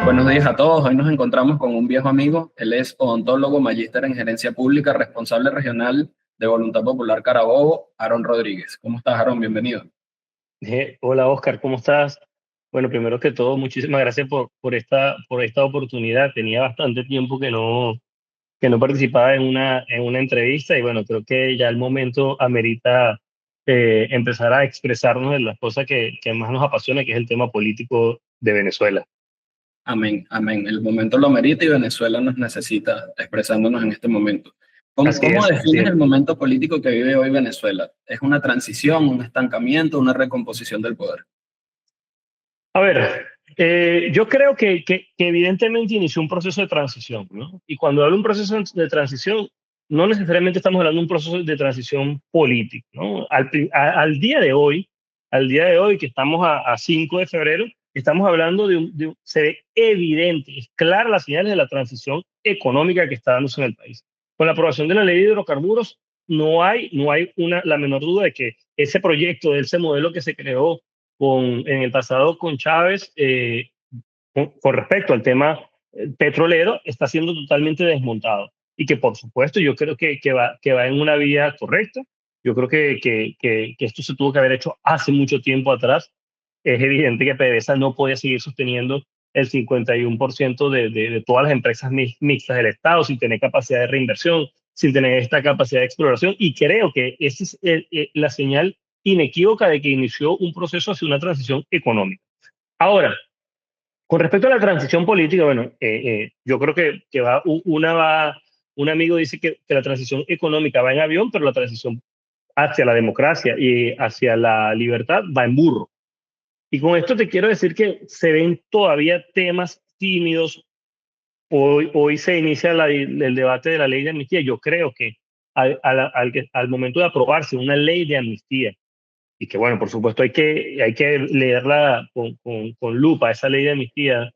Buenos días a todos. Hoy nos encontramos con un viejo amigo. Él es odontólogo, magíster en gerencia pública, responsable regional de Voluntad Popular Carabobo, Aaron Rodríguez. ¿Cómo estás, Aaron? Bienvenido. Hola Oscar, ¿cómo estás? Bueno, primero que todo, muchísimas gracias por esta oportunidad. Tenía bastante tiempo que no participaba en una entrevista y bueno, creo que ya el momento amerita empezar a expresarnos de las cosas que más nos apasiona, que es el tema político de Venezuela. Amén, amén. El momento lo merita y Venezuela nos necesita expresándonos en este momento. ¿Cómo, Así cómo es, así defines es. el momento político que vive hoy Venezuela? ¿Es una transición, un estancamiento, una recomposición del poder? A ver, yo creo que evidentemente inició un proceso de transición, ¿no? Y cuando hablo de un proceso de transición, no necesariamente estamos hablando de un proceso de transición político, ¿no? Al día de hoy, que estamos a 5 de febrero, estamos hablando se ve evidente, es clara las señales de la transición económica que está dándose en el país. Con la aprobación de la ley de hidrocarburos, no hay la menor duda de que ese proyecto, ese modelo que se creó en el pasado con Chávez, con respecto al tema petrolero, está siendo totalmente desmontado. Y que, por supuesto, yo creo que va en una vía correcta. Yo creo que esto se tuvo que haber hecho hace mucho tiempo atrás. Es evidente que PDVSA no podía seguir sosteniendo el 51% de todas las empresas mixtas del Estado sin tener capacidad de reinversión, sin tener esta capacidad de exploración. Y creo que esa es la señal inequívoca de que inició un proceso hacia una transición económica. Ahora, con respecto a la transición política, bueno, yo creo que un amigo dice que la transición económica va en avión, pero la transición hacia la democracia y hacia la libertad va en burro. Y con esto te quiero decir que se ven todavía temas tímidos. Hoy se inicia el debate de la ley de amnistía. Yo creo que al momento de aprobarse una ley de amnistía, y que bueno, por supuesto hay que leerla con lupa, esa ley de amnistía,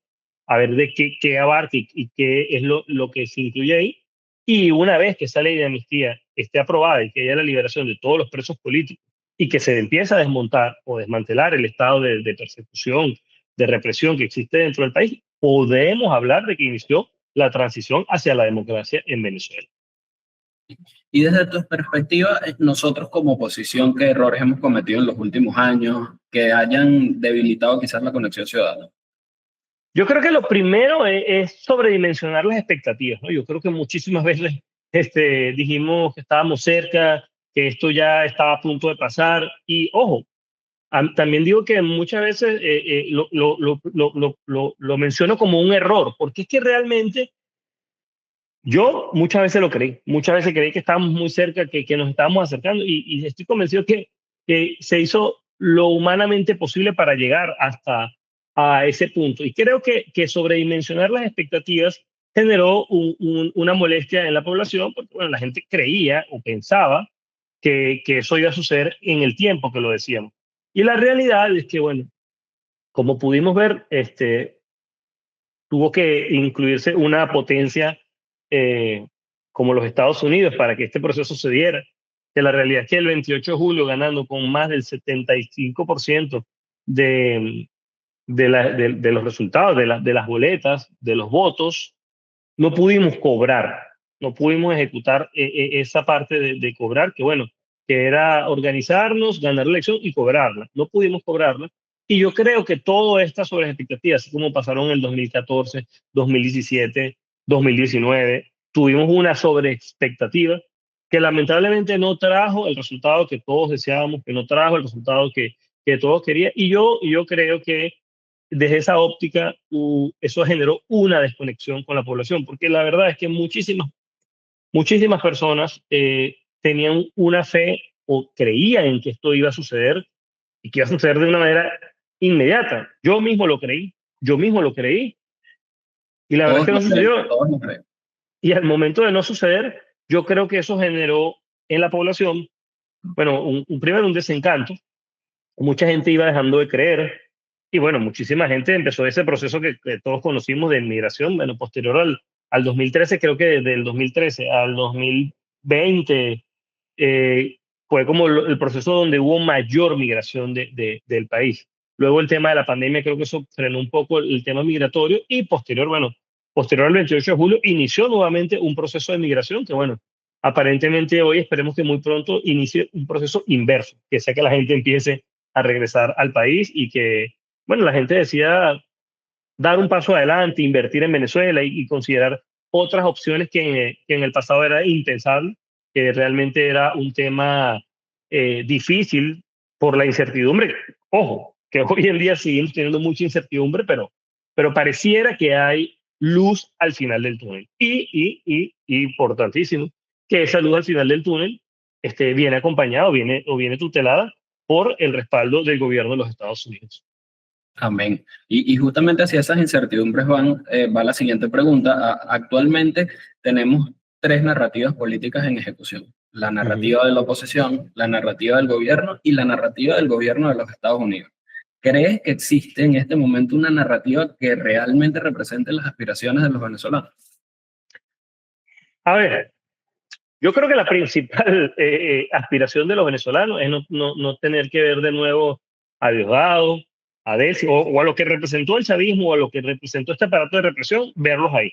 a ver de qué abarca y qué es lo que se incluye ahí. Y una vez que esa ley de amnistía esté aprobada y que haya la liberación de todos los presos políticos y que se empiece a desmontar o desmantelar el estado de persecución, de represión que existe dentro del país, podemos hablar de que inició la transición hacia la democracia en Venezuela. Y desde tu perspectiva, nosotros como oposición, ¿qué errores hemos cometido en los últimos años que hayan debilitado quizás la conexión ciudadana? Yo creo que lo primero es sobredimensionar las expectativas, ¿no? Yo creo que muchísimas veces dijimos que estábamos cerca, que esto ya estaba a punto de pasar. Y ojo, también digo que muchas veces lo menciono como un error, porque es que realmente yo muchas veces creí que estábamos muy cerca, que nos estábamos acercando y estoy convencido que se hizo lo humanamente posible para llegar hasta a ese punto. Y creo que sobredimensionar las expectativas generó una molestia en la población, porque bueno, la gente creía o pensaba que eso iba a suceder en el tiempo que lo decíamos. Y la realidad es que, bueno, como pudimos ver, tuvo que incluirse una potencia eh, como los Estados Unidos para que este proceso se diera. Que la realidad es que el 28 de julio, ganando con más del 75% de, de los resultados, de las boletas, de los votos, no pudimos cobrar, no pudimos ejecutar esa parte de cobrar, que bueno, que era organizarnos, ganar la elección y cobrarla. No pudimos cobrarla. Y yo creo que todas estas sobre expectativas, así como pasaron en el 2014, 2017, 2019, tuvimos una sobreexpectativa que lamentablemente no trajo el resultado que todos deseábamos, que no trajo el resultado que todos querían. Y yo creo que desde esa óptica, eso generó una desconexión con la población, porque la verdad es que muchísimas personas tenían una fe o creían en que esto iba a suceder y que iba a suceder de una manera inmediata. Yo mismo lo creí, y la verdad es Todos que no lo creen, sucedió. todos lo creen. Y al momento de no suceder, yo creo que eso generó en la población, bueno, primero un desencanto. Mucha gente iba dejando de creer y bueno, muchísima gente empezó ese proceso que todos conocimos de migración, bueno, posterior al 2013, creo que desde el 2013 al 2020 fue como el proceso donde hubo mayor migración del país. Luego el tema de la pandemia, creo que eso frenó un poco el tema migratorio y posterior al 28 de julio inició nuevamente un proceso de migración que, bueno, aparentemente hoy esperemos que muy pronto inicie un proceso inverso, que sea que la gente empiece a regresar al país y que, bueno, la gente decida dar un paso adelante, invertir en Venezuela y considerar otras opciones que en el pasado era impensable, que realmente era un tema difícil por la incertidumbre. Ojo, que hoy en día seguimos teniendo mucha incertidumbre, pero pareciera que hay luz al final del túnel. Y importantísimo, que esa luz al final del túnel viene acompañada o viene tutelada por el respaldo del gobierno de los Estados Unidos. Amén. Y justamente hacia esas incertidumbres va la siguiente pregunta. Actualmente tenemos tres narrativas políticas en ejecución. La narrativa de la oposición, la narrativa del gobierno y la narrativa del gobierno de los Estados Unidos. ¿Crees que existe en este momento una narrativa que realmente represente las aspiraciones de los venezolanos? A ver, yo creo que la principal aspiración de los venezolanos es no tener que ver de nuevo a Diosdado, a Delcy, o a lo que representó el chavismo, o a lo que representó este aparato de represión, verlos ahí,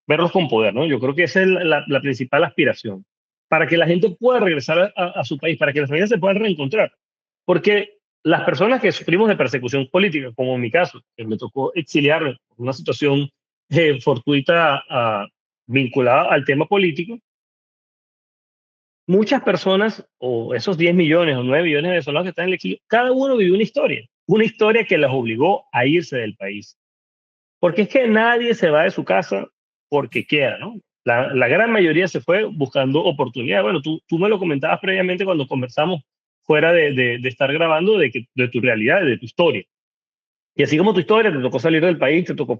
verlos con poder, ¿no? Yo creo que esa es la principal aspiración, para que la gente pueda regresar a su país, para que las familias se puedan reencontrar. Porque las personas que sufrimos de persecución política, como en mi caso, que me tocó exiliarme por una situación fortuita vinculada al tema político, muchas personas, o esos 10 millones o 9 millones de venezolanos que están en el exilio, cada uno vivió una historia que los obligó a irse del país. Porque es que nadie se va de su casa porque quiera, ¿no? La gran mayoría se fue buscando oportunidades. Bueno, tú me lo comentabas previamente cuando conversamos fuera de estar grabando de tu realidad, de tu historia. Y así como tu historia, te tocó salir del país, te tocó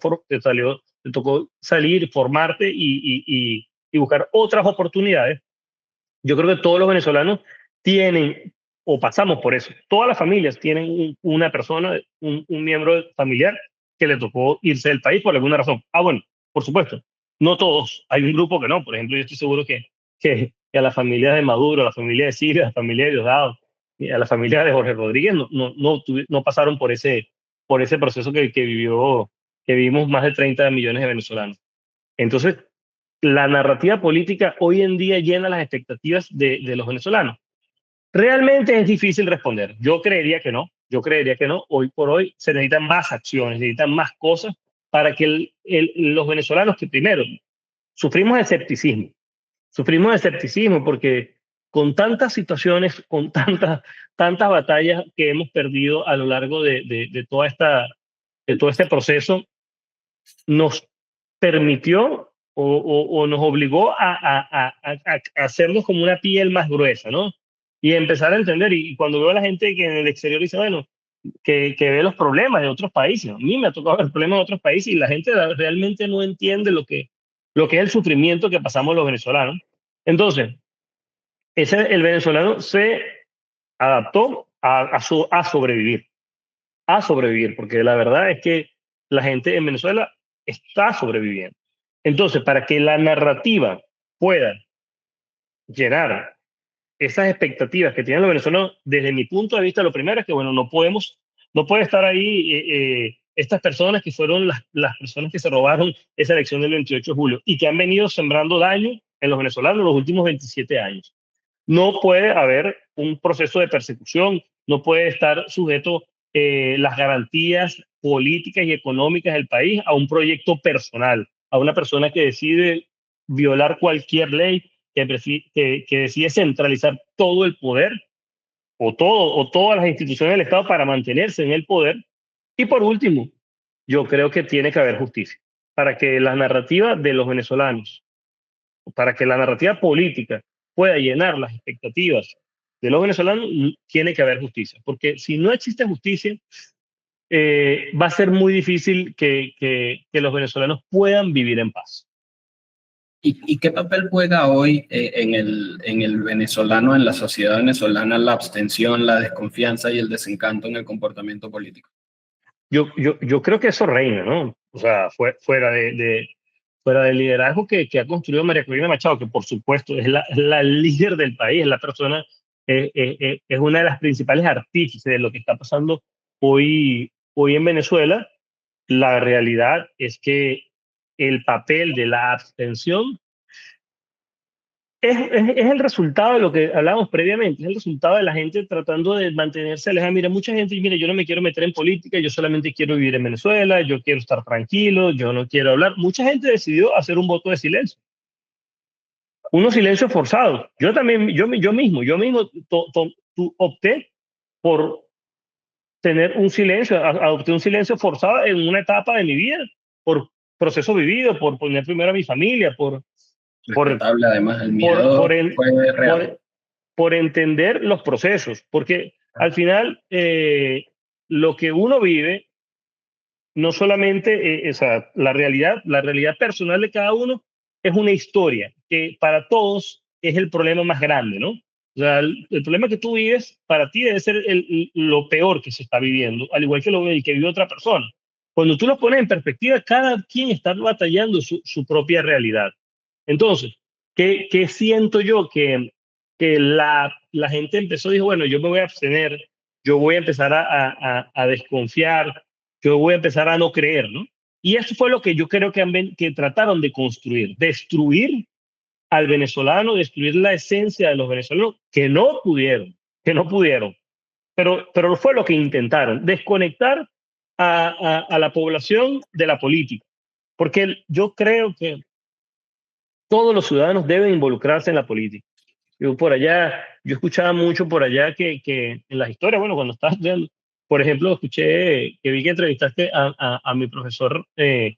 salir, formarte y buscar otras oportunidades. Yo creo que todos los venezolanos tienen o pasamos por eso. Todas las familias tienen una persona, un miembro familiar que le tocó irse del país por alguna razón. Bueno, por supuesto, no todos. Hay un grupo que no. Por ejemplo, yo estoy seguro que a la familia de Maduro, a la familia de Siria, a la familia de Diosdado, y a la familia de Jorge Rodríguez no pasaron por ese proceso que vivimos más de 30 millones de venezolanos. Entonces, la narrativa política hoy en día llena las expectativas de los venezolanos. Realmente es difícil responder. Yo creería que no. Hoy por hoy se necesitan más acciones, necesitan más cosas para que los venezolanos que primero sufrimos de escepticismo. Sufrimos de escepticismo porque con tantas situaciones, con tantas batallas que hemos perdido a lo largo de todo este proceso, nos permitió o nos obligó a hacernos como una piel más gruesa, ¿no? Y empezar a entender, y cuando veo a la gente que en el exterior dice, bueno, que ve los problemas de otros países, a mí me ha tocado ver problemas de otros países y la gente realmente no entiende lo que es el sufrimiento que pasamos los venezolanos. Entonces, el venezolano se adaptó a sobrevivir, porque la verdad es que la gente en Venezuela está sobreviviendo. Entonces, para que la narrativa pueda llenar esas expectativas que tienen los venezolanos, desde mi punto de vista, lo primero es que, bueno, no puede estar ahí estas personas que fueron las personas que se robaron esa elección del 28 de julio y que han venido sembrando daño en los venezolanos los últimos 27 años. No puede haber un proceso de persecución, no puede estar sujeto las garantías políticas y económicas del país a un proyecto personal, a una persona que decide violar cualquier ley, que decide centralizar todo el poder o todas las instituciones del Estado para mantenerse en el poder. Y por último, yo creo que tiene que haber justicia para que la narrativa de los venezolanos, para que la narrativa política pueda llenar las expectativas de los venezolanos, tiene que haber justicia. Porque si no existe justicia, va a ser muy difícil que los venezolanos puedan vivir en paz. ¿Y qué papel juega hoy en el venezolano, en la sociedad venezolana, la abstención, la desconfianza y el desencanto en el comportamiento político? Yo creo que eso reina, ¿no? O sea, fuera del liderazgo que ha construido María Corina Machado, que por supuesto es la líder del país, es la persona, es una de las principales artífices de lo que está pasando hoy en Venezuela, la realidad es que el papel de la abstención es el resultado de lo que hablábamos previamente, es el resultado de la gente tratando de mantenerse alejada. Mira, mucha gente, mira, yo no me quiero meter en política, yo solamente quiero vivir en Venezuela, yo quiero estar tranquilo, yo no quiero hablar. Mucha gente decidió hacer un voto de silencio, unos silencios forzados. Yo también, yo mismo opté por tener un silencio, adopté un silencio forzado en una etapa de mi vida, por proceso vivido, por poner primero a mi familia, por, Respetable, además, el por, miedo por, en- fue real. por, por entender los procesos, porque al final lo que uno vive, no solamente, o sea, la realidad personal de cada uno es una historia que para todos es el problema más grande, ¿no? O sea, el problema que tú vives para ti debe ser lo peor que se está viviendo, al igual que lo que vive otra persona. Cuando tú lo pones en perspectiva, cada quien está batallando su propia realidad. Entonces, ¿qué siento yo? Que la gente empezó, dijo, bueno, yo me voy a abstener, yo voy a empezar a desconfiar, yo voy a empezar a no creer, ¿no? Y eso fue lo que yo creo que trataron de construir, destruir al venezolano, destruir la esencia de los venezolanos, que no pudieron, pero fue lo que intentaron, desconectar a la población de la política, porque yo creo que todos los ciudadanos deben involucrarse en la política. Yo escuchaba mucho por allá que en las historias, bueno, cuando estaba estudiando, por ejemplo, escuché que vi que entrevistaste a mi profesor Rafael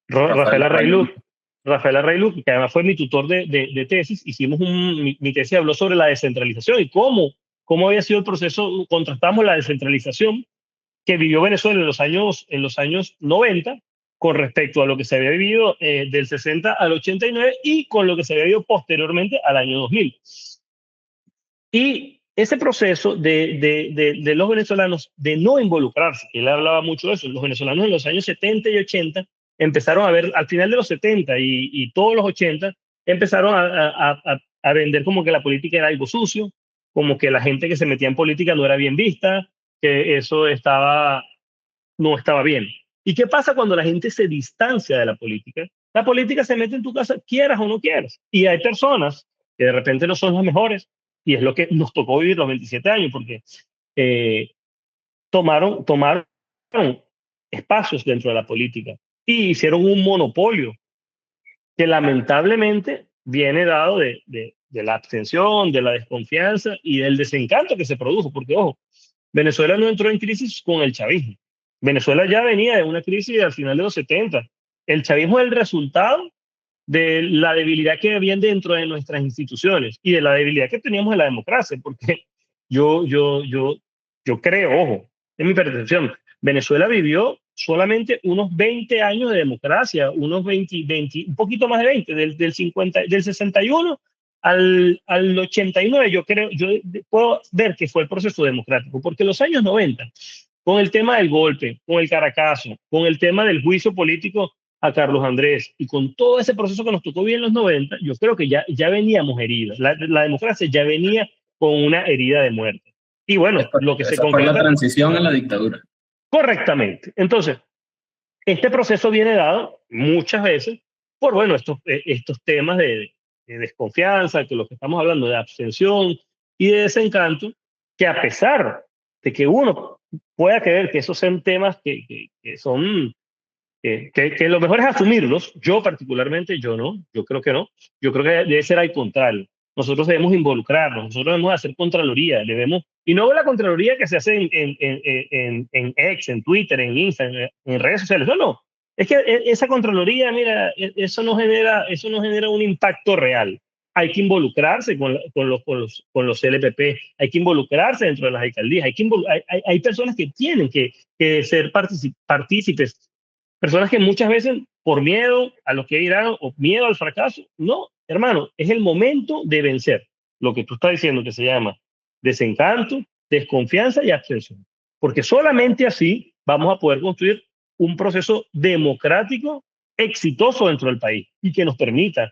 Rafael Arroyo. Arrailuc, Rafael Arrailuc, que además fue mi tutor de tesis. Hicimos mi tesis habló sobre la descentralización y cómo había sido el proceso, contrastamos la descentralización que vivió Venezuela en los años 90 con respecto a lo que se había vivido del 60 al 89 y con lo que se había vivido posteriormente al año 2000. Y ese proceso de los venezolanos de no involucrarse, que él hablaba mucho de eso, los venezolanos en los años 70 y 80 empezaron a ver, al final de los 70 y todos los 80, empezaron a vender como que la política era algo sucio, como que la gente que se metía en política no era bien vista, que eso no estaba bien. ¿Y qué pasa cuando la gente se distancia de la política? La política se mete en tu casa, quieras o no quieras. Y hay personas que de repente no son las mejores, y es lo que nos tocó vivir los 27 años, porque eh, tomaron espacios dentro de la política y hicieron un monopolio que lamentablemente viene dado de la abstención, de la desconfianza y del desencanto que se produjo, porque ojo, Venezuela no entró en crisis con el chavismo. Venezuela ya venía de una crisis al final de los 70. El chavismo es el resultado de la debilidad que había dentro de nuestras instituciones y de la debilidad que teníamos en la democracia, porque yo creo, ojo, en mi percepción, Venezuela vivió solamente unos 20 años de democracia, unos 20, un poquito más de 20, del 61 al 89, yo puedo ver que fue el proceso democrático, porque los años 90, con el tema del golpe, con el Caracazo, con el tema del juicio político a Carlos Andrés y con todo ese proceso que nos tocó bien en los 90, yo creo que ya veníamos heridos. La democracia ya venía con una herida de muerte. Y Es bueno, lo correcto. que se Esa fue la concreta transición a la dictadura. correctamente. Entonces, este proceso viene dado muchas veces por, bueno, estos temas de desconfianza, que lo que estamos hablando de abstención y de desencanto, que a pesar de que uno pueda creer que esos son temas que son que lo mejor es asumirlos. Yo particularmente, yo no, yo creo que no. Yo creo que debe ser al contrario. Nosotros debemos involucrarnos, nosotros debemos hacer contraloría, y no la contraloría que se hace en X, en Twitter, en Instagram, en redes sociales. No, no. Es que esa contraloría, mira, eso no genera un impacto real. Hay que involucrarse con los LPP, hay que involucrarse dentro de las alcaldías, hay personas que tienen que ser partícipes, personas que muchas veces por miedo a lo que dirán o miedo al fracaso, no, hermano, es el momento de vencer lo que tú estás diciendo que se llama desencanto, desconfianza y abstención. Porque solamente así vamos a poder construir un proceso democrático exitoso dentro del país y que nos permita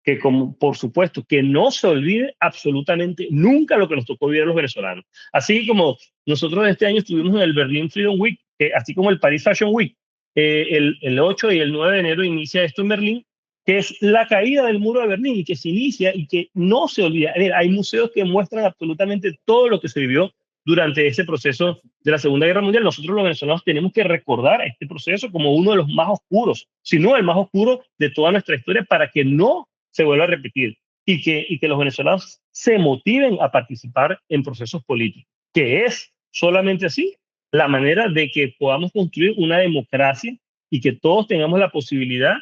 que, como, por supuesto, que no se olvide absolutamente nunca lo que nos tocó vivir a los venezolanos. Así como nosotros este año estuvimos en el Berlin Freedom Week, así como el Paris Fashion Week, el 8 y el 9 de enero inicia esto en Berlín, que es la caída del muro de Berlín y que se inicia y que no se olvida. Mira, hay museos que muestran absolutamente todo lo que se vivió durante ese proceso de la Segunda Guerra Mundial. Nosotros los venezolanos tenemos que recordar este proceso como uno de los más oscuros, si no el más oscuro de toda nuestra historia, para que no se vuelva a repetir y que los venezolanos se motiven a participar en procesos políticos, que es solamente así la manera de que podamos construir una democracia y que todos tengamos la posibilidad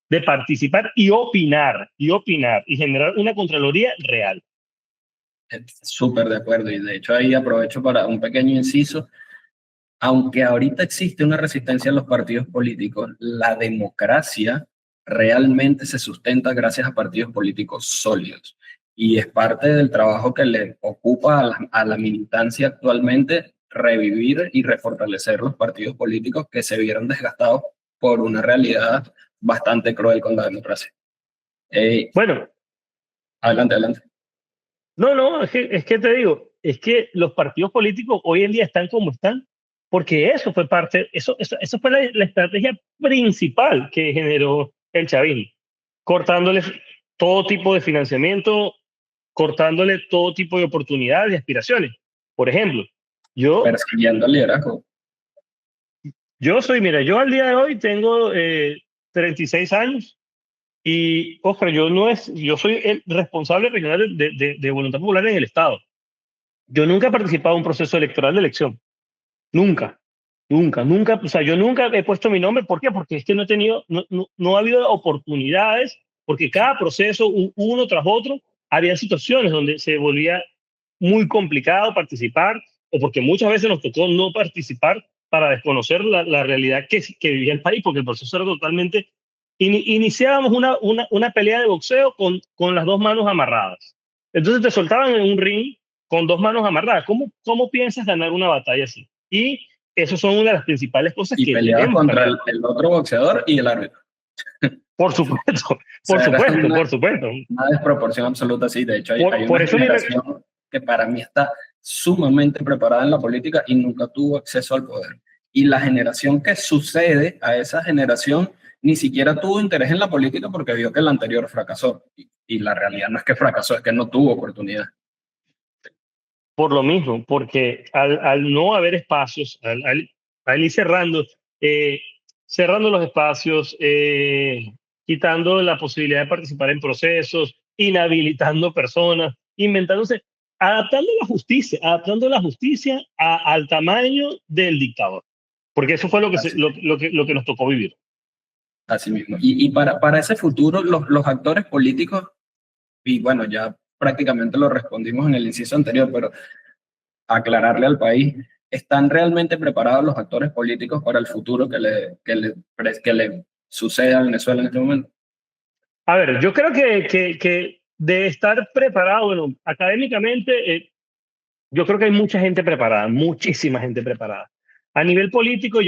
de participar y opinar y generar una Contraloría real. Súper de acuerdo, y de hecho ahí aprovecho para un pequeño inciso. Aunque ahorita existe una resistencia en los partidos políticos, la democracia realmente se sustenta gracias a partidos políticos sólidos. Y es parte del trabajo que le ocupa a la militancia actualmente revivir y refortalecer los partidos políticos que se vieron desgastados por una realidad bastante cruel con la democracia. Bueno, adelante, adelante. No, es que te digo, es que los partidos políticos hoy en día están como están, porque eso fue parte, eso fue la estrategia principal que generó el chavismo, cortándole todo tipo de financiamiento, cortándole todo tipo de oportunidades y aspiraciones. Por ejemplo, persiguiendo el liderazgo. Mira, yo al día de hoy tengo 36 años. Y, Oscar, yo soy el responsable regional de Voluntad Popular en el Estado. Yo nunca he participado en un proceso electoral de elección. Nunca. O sea, yo nunca he puesto mi nombre. ¿Por qué? Porque es que no he tenido, no ha habido oportunidades, porque cada proceso, uno tras otro, había situaciones donde se volvía muy complicado participar, o porque muchas veces nos tocó no participar para desconocer la realidad que vivía el país, porque el proceso era totalmente. Iniciábamos una pelea de boxeo con las dos manos amarradas. Entonces te soltaban en un ring con dos manos amarradas. ¿Cómo piensas ganar una batalla así? Y eso son una de las principales cosas y que peleabas debemos contra cambiar. el otro boxeador y el árbitro. Por supuesto, O sea, por supuesto. Una desproporción absoluta, sí. De hecho, hay Por una eso generación que para mí está sumamente preparada en la política y nunca tuvo acceso al poder. Y la generación que sucede a esa generación ni siquiera tuvo interés en la política porque vio que el anterior fracasó. Y la realidad no es que fracasó, es que no tuvo oportunidad. Por lo mismo, porque al no haber espacios, al ir cerrando los espacios, quitando la posibilidad de participar en procesos, inhabilitando personas, inventándose, adaptando la justicia al tamaño del dictador, porque eso fue lo que nos tocó vivir. Así mismo. Y para ese futuro, los actores políticos, y bueno, ya prácticamente lo respondimos en el inciso anterior, pero aclararle al país, ¿están realmente preparados los actores políticos para el futuro que le sucede a Venezuela en este momento? A ver, yo creo que de estar preparado, bueno, académicamente, yo creo que hay mucha gente preparada, muchísima gente preparada. A nivel político,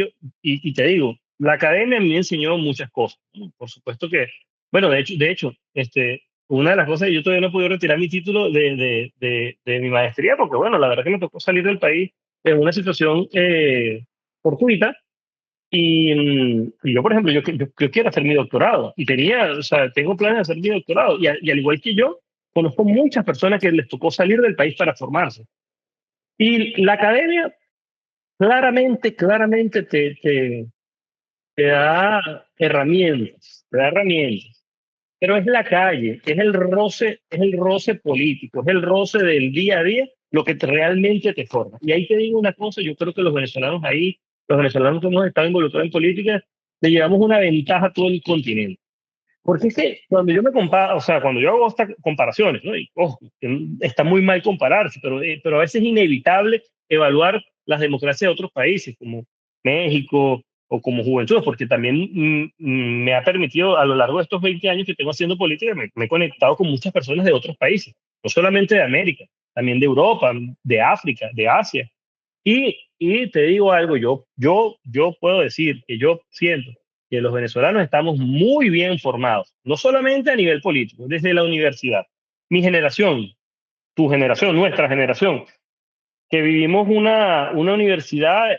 y te digo, la academia me enseñó muchas cosas, ¿no? Por supuesto que, bueno, de hecho, una de las cosas, yo todavía no he podido retirar mi título de mi maestría, porque bueno, la verdad que me tocó salir del país en una situación fortuita, y yo, por ejemplo, yo quiero hacer mi doctorado, y o sea, tengo planes de hacer mi doctorado, y al igual que yo, conozco muchas personas que les tocó salir del país para formarse. Y la academia claramente te da herramientas, pero es la calle, es el roce político, es el roce del día a día lo que realmente te forma. Y ahí te digo una cosa, yo creo que los venezolanos que hemos estado involucrados en política, le llevamos una ventaja a todo el continente. Porque es que cuando yo me comparo, o sea, cuando yo hago estas comparaciones, ¿no? Y, ojo, está muy mal compararse, pero a veces es inevitable evaluar las democracias de otros países, como México o como Juventud, porque también me ha permitido a lo largo de estos 20 años que tengo haciendo política, me he conectado con muchas personas de otros países, no solamente de América, también de Europa, de África, de Asia. Y te digo algo, yo puedo decir que yo siento que los venezolanos estamos muy bien formados, no solamente a nivel político, desde la universidad. Mi generación, tu generación, nuestra generación, que vivimos una universidad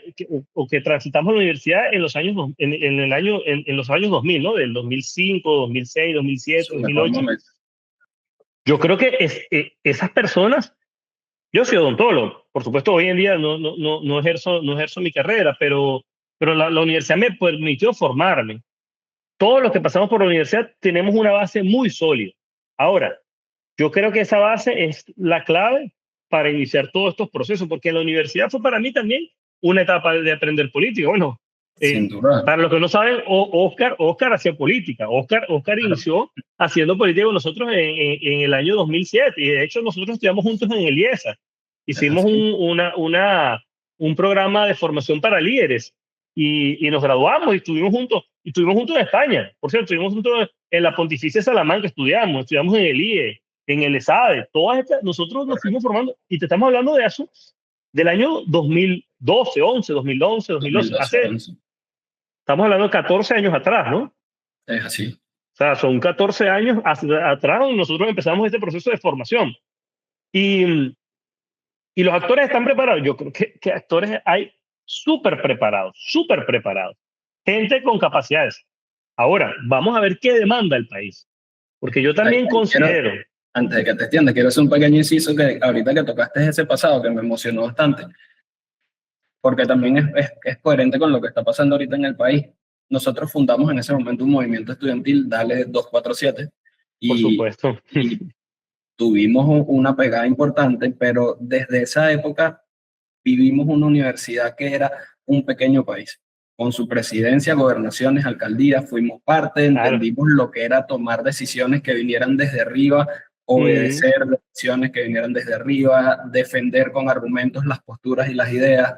o que transitamos la universidad en los años, en los años 2000, ¿no? Del 2005, 2006, 2007, Su mejor 2008. momento. Yo creo que esas personas, yo soy odontólogo, por supuesto hoy en día no ejerzo mi carrera, pero la universidad me permitió formarme. Todos los que pasamos por la universidad tenemos una base muy sólida. Ahora, yo creo que esa base es la clave para iniciar todos estos procesos, porque la universidad fue para mí también una etapa de aprender política. Bueno, Sin duda. para los que no saben, Oscar hacía política. Oscar inició haciendo política con nosotros en el año 2007, y de hecho nosotros estudiamos juntos en el IESA. Hicimos un programa de formación para líderes y nos graduamos y estuvimos juntos en España. Por cierto, estuvimos juntos en la Pontificia Salamanca, estudiamos en el IE, en el ESADE, nosotros nos fuimos formando, y te estamos hablando del año 2012, 11, 2011, 2012, 2011. Estamos hablando de 14 años atrás, ¿no? Es así. O sea, son 14 años atrás donde nosotros empezamos este proceso de formación. Y los actores están preparados. Yo creo que actores hay súper preparados. Gente con capacidades. Ahora, vamos a ver qué demanda el país. Porque yo también considero... Antes de que te extiendas, quiero hacer un pequeño inciso que ahorita que tocaste ese pasado que me emocionó bastante, porque también es coherente con lo que está pasando ahorita en el país. Nosotros fundamos en ese momento un movimiento estudiantil, Dale 247, Por supuesto. y tuvimos una pegada importante, pero desde esa época vivimos una universidad que era un pequeño país, con su presidencia, gobernaciones, alcaldías, fuimos parte, entendimos lo que era tomar decisiones que vinieran desde arriba, obedecer decisiones que vinieran desde arriba, defender con argumentos las posturas y las ideas.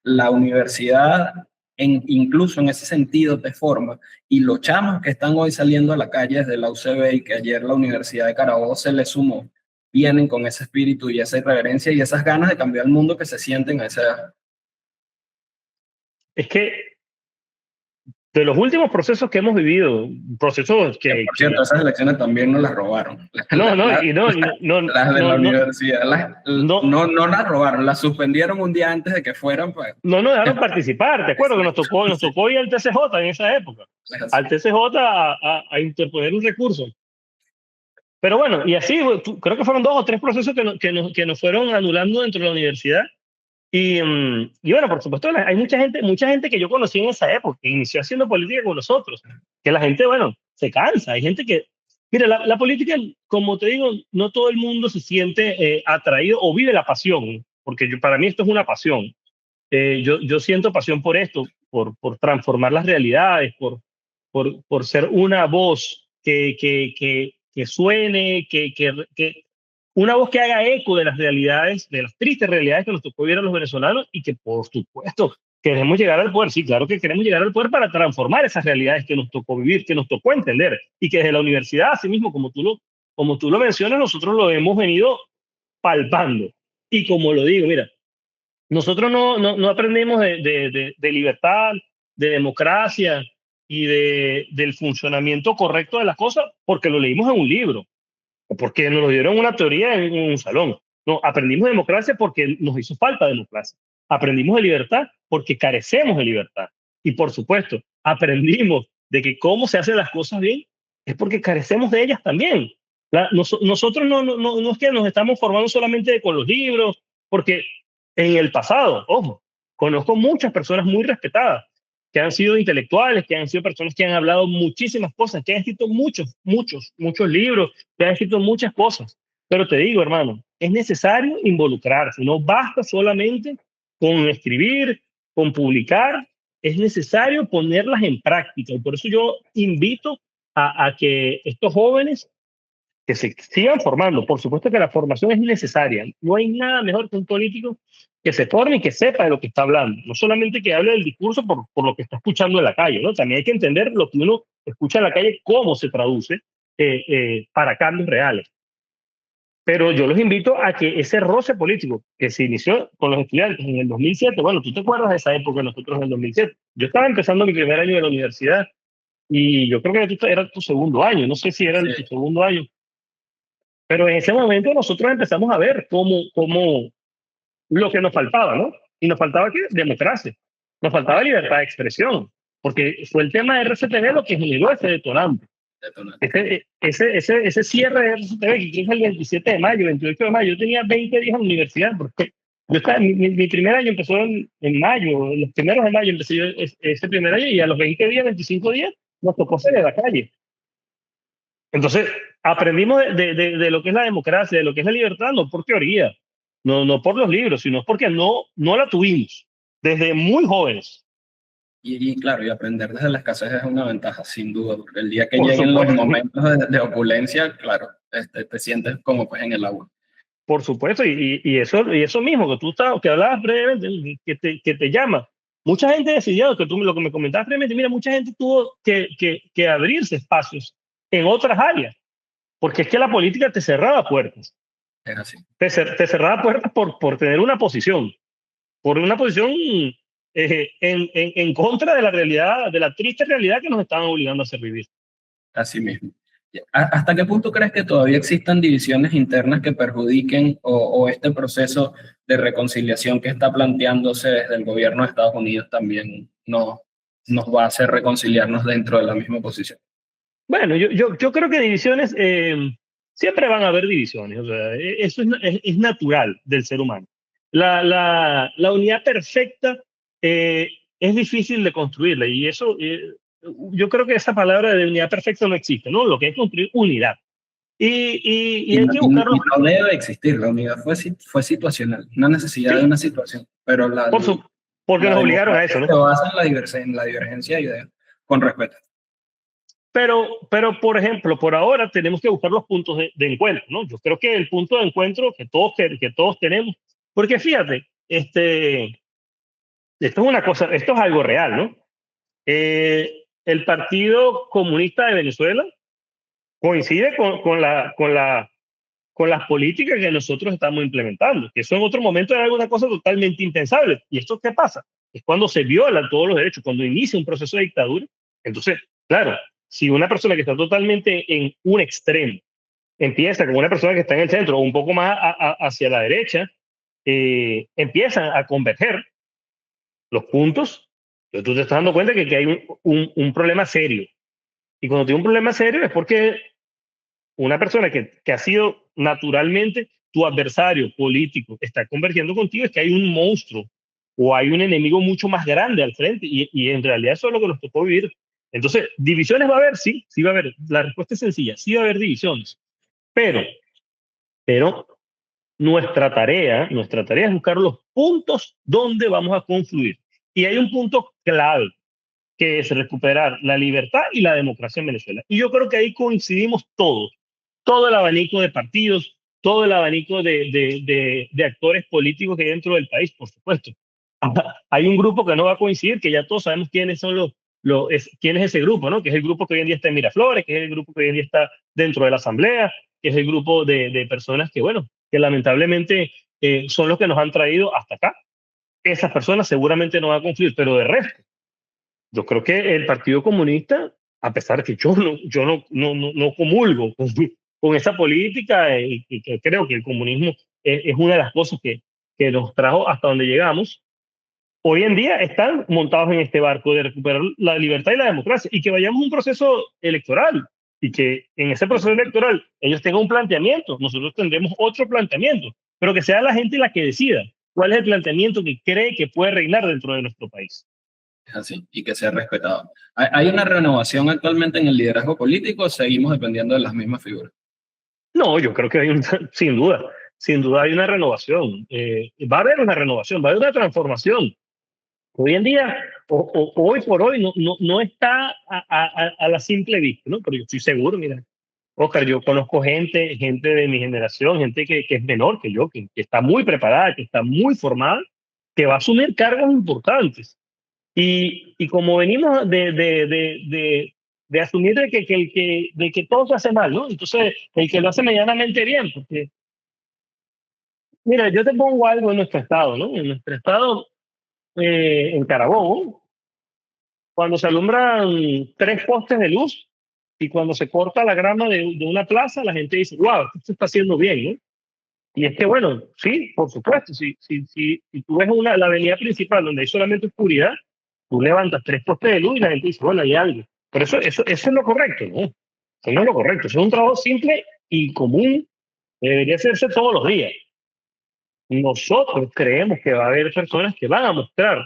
La universidad, incluso en ese sentido, te forma. Y los chamos que están hoy saliendo a la calle desde la UCB y que ayer la Universidad de Carabobo se les sumó, vienen con ese espíritu y esa irreverencia y esas ganas de cambiar el mundo que se sienten a esa edad. Es que de los últimos procesos que hemos vivido, procesos que... Por cierto, esas elecciones también nos las robaron. Las de la universidad. No las robaron, las suspendieron un día antes de que fueran. Pues. No nos dejaron participar, ¿te acuerdas? Que nos tocó ir al TCJ en esa época. Al TCJ a interponer un recurso. Pero bueno, y así, creo que fueron 2 o 3 procesos que nos fueron anulando dentro de la universidad. Y bueno, por supuesto, hay mucha gente que yo conocí en esa época, que inició haciendo política con nosotros, que la gente, bueno, se cansa. Hay gente que, mira, la política, como te digo, no todo el mundo se siente atraído o vive la pasión, porque para mí esto es una pasión. Yo siento pasión por esto, por transformar las realidades, por ser una voz que suene, una voz que haga eco de las realidades, de las tristes realidades que nos tocó vivir a los venezolanos, y que por supuesto queremos llegar al poder. Sí, claro que queremos llegar al poder para transformar esas realidades que nos tocó vivir, que nos tocó entender, y que desde la universidad, así mismo como tú lo mencionas, nosotros lo hemos venido palpando. Y como lo digo, mira, nosotros no aprendemos de libertad, de democracia y del funcionamiento correcto de las cosas porque lo leímos en un libro o porque nos lo dieron una teoría en un salón. No, aprendimos democracia porque nos hizo falta democracia. Aprendimos de libertad porque carecemos de libertad. Y por supuesto, aprendimos de que cómo se hacen las cosas bien es porque carecemos de ellas también. Nosotros no es que nos estamos formando solamente con los libros, porque en el pasado, ojo, conozco muchas personas muy respetadas que han sido intelectuales, que han sido personas que han hablado muchísimas cosas, que han escrito muchos libros, que han escrito muchas cosas. Pero te digo, hermano, es necesario involucrarse. No basta solamente con escribir, con publicar, es necesario ponerlas en práctica. Y por eso yo invito a que estos jóvenes que se sigan formando. Por supuesto que la formación es necesaria. No hay nada mejor que un político que se forme y que sepa de lo que está hablando. No solamente que hable del discurso por lo que está escuchando en la calle, ¿no? También hay que entender lo que uno escucha en la calle, cómo se traduce para cambios reales. Pero yo los invito a que ese roce político que se inició con los estudiantes en el 2007, bueno, tú te acuerdas de esa época, nosotros en el 2007. Yo estaba empezando mi primer año de la universidad y yo creo que era tu segundo año, no sé si era Sí, tu segundo año, pero en ese momento nosotros empezamos a ver cómo lo que nos faltaba, ¿no? Y nos faltaba ¿qué? Democracia, nos faltaba libertad de expresión, porque fue el tema de RCTV lo que generó ese detonante. detonante. Ese cierre de RCTV, que es el 27 de mayo, 28 de mayo, yo tenía 20 días en la universidad, porque yo estaba, mi primer año empezó en mayo, los primeros de mayo empecé yo ese primer año, y a los 20 días, 25 días, nos tocó salir a la calle. Entonces, aprendimos de lo que es la democracia, de lo que es la libertad, no por teoría, no por los libros, sino porque no la tuvimos desde muy jóvenes, Y claro, y aprender desde la escasez es una ventaja, sin duda, porque el día que por lleguen los supuesto. momentos de opulencia, claro, te sientes como pues en el agua. Por supuesto, y eso mismo que hablabas brevemente, que te llama. Mucha gente decidió, lo que me comentabas previamente, mira, mucha gente tuvo que abrirse espacios en otras áreas, porque es que la política te cerraba puertas, Es así. te cerraba puertas por tener una posición, por una posición en contra de la realidad, de la triste realidad que nos estaban obligando a hacer vivir. Así mismo. ¿Hasta qué punto crees que todavía existan divisiones internas que perjudiquen o este proceso de reconciliación que está planteándose desde el gobierno de Estados Unidos también nos va a hacer reconciliarnos dentro de la misma posición? Bueno, yo creo que divisiones, siempre van a haber divisiones, o sea, eso es natural del ser humano. La unidad perfecta eh, es difícil de construirla, y eso, yo creo que esa palabra de unidad perfecta no existe, ¿no? Lo que es construir unidad. Y Y hay no, que y no- buscar y los, no debe existir, la unidad fue situacional, una necesidad de sí, una situación, pero por su, porque la nos obligaron a eso, democracia ¿no? se basa en la divergencia de ideas, con respeto. Pero, por ejemplo, por ahora tenemos que buscar los puntos de encuentro, ¿no? Yo creo que el punto de encuentro que todos tenemos, porque fíjate, esto es una cosa, esto es algo real, ¿no? El Partido Comunista de Venezuela coincide con las políticas que nosotros estamos implementando, que eso en otro momento era alguna cosa totalmente impensable. ¿Y esto qué pasa? Es cuando se violan todos los derechos, cuando inicia un proceso de dictadura. Entonces, claro, si una persona que está totalmente en un extremo empieza con una persona que está en el centro o un poco más hacia la derecha, empiezan a converger los puntos, entonces tú te estás dando cuenta que hay un problema serio. Y cuando tiene un problema serio es porque una persona que ha sido naturalmente tu adversario político está convergiendo contigo, es que hay un monstruo o hay un enemigo mucho más grande al frente, y en realidad eso es lo que nos tocó vivir. Entonces, ¿divisiones va a haber? Sí, sí va a haber. La respuesta es sencilla, sí va a haber divisiones, pero, pero nuestra tarea es buscar los puntos donde vamos a confluir. Y hay un punto clave, que es recuperar la libertad y la democracia en Venezuela. Y yo creo que ahí coincidimos todos, todo el abanico de partidos, todo el abanico de actores políticos que hay dentro del país, por supuesto. Hay un grupo que no va a coincidir, que ya todos sabemos quiénes son quién es ese grupo, ¿no? Que es el grupo que hoy en día está en Miraflores, que es el grupo que hoy en día está dentro de la Asamblea, que es el grupo de personas que, bueno, que lamentablemente son los que nos han traído hasta acá. Esas personas seguramente no van a confluir, pero de resto, yo creo que el Partido Comunista, a pesar de que yo no comulgo con esa política, y que creo que el comunismo es una de las cosas que nos trajo hasta donde llegamos, hoy en día están montados en este barco de recuperar la libertad y la democracia, y que vayamos a un proceso electoral, y que en ese proceso electoral ellos tengan un planteamiento, nosotros tendremos otro planteamiento, pero que sea la gente la que decida cuál es el planteamiento que cree que puede reinar dentro de nuestro país. Es así, y que sea respetado. ¿Hay una renovación actualmente en el liderazgo político o seguimos dependiendo de las mismas figuras? No, yo creo que sin duda hay una renovación. Va a haber una renovación, va a haber una transformación. Hoy en día, hoy por hoy, no está a la simple vista, ¿no? Pero yo estoy seguro, mira, Oscar, yo conozco gente de mi generación, gente que es menor que yo, que está muy preparada, que está muy formada, que va a asumir cargos importantes. Y como venimos de asumir de que todo se hace mal, ¿no? Entonces, el que lo hace medianamente bien, porque, mira, yo te pongo algo en nuestro estado, ¿no? En nuestro estado, en Carabobo, cuando se alumbran 3 postes de luz y cuando se corta la grama de una plaza, la gente dice, wow, esto se está haciendo bien, ¿no? Y es que, bueno, sí, por supuesto, si tú ves la avenida principal donde hay solamente oscuridad, tú levantas 3 postes de luz y la gente dice, bueno, hay algo. Pero eso es lo correcto, ¿no? Eso no es lo correcto. Eso es un trabajo simple y común que debería hacerse todos los días. Nosotros creemos que va a haber personas que van a mostrar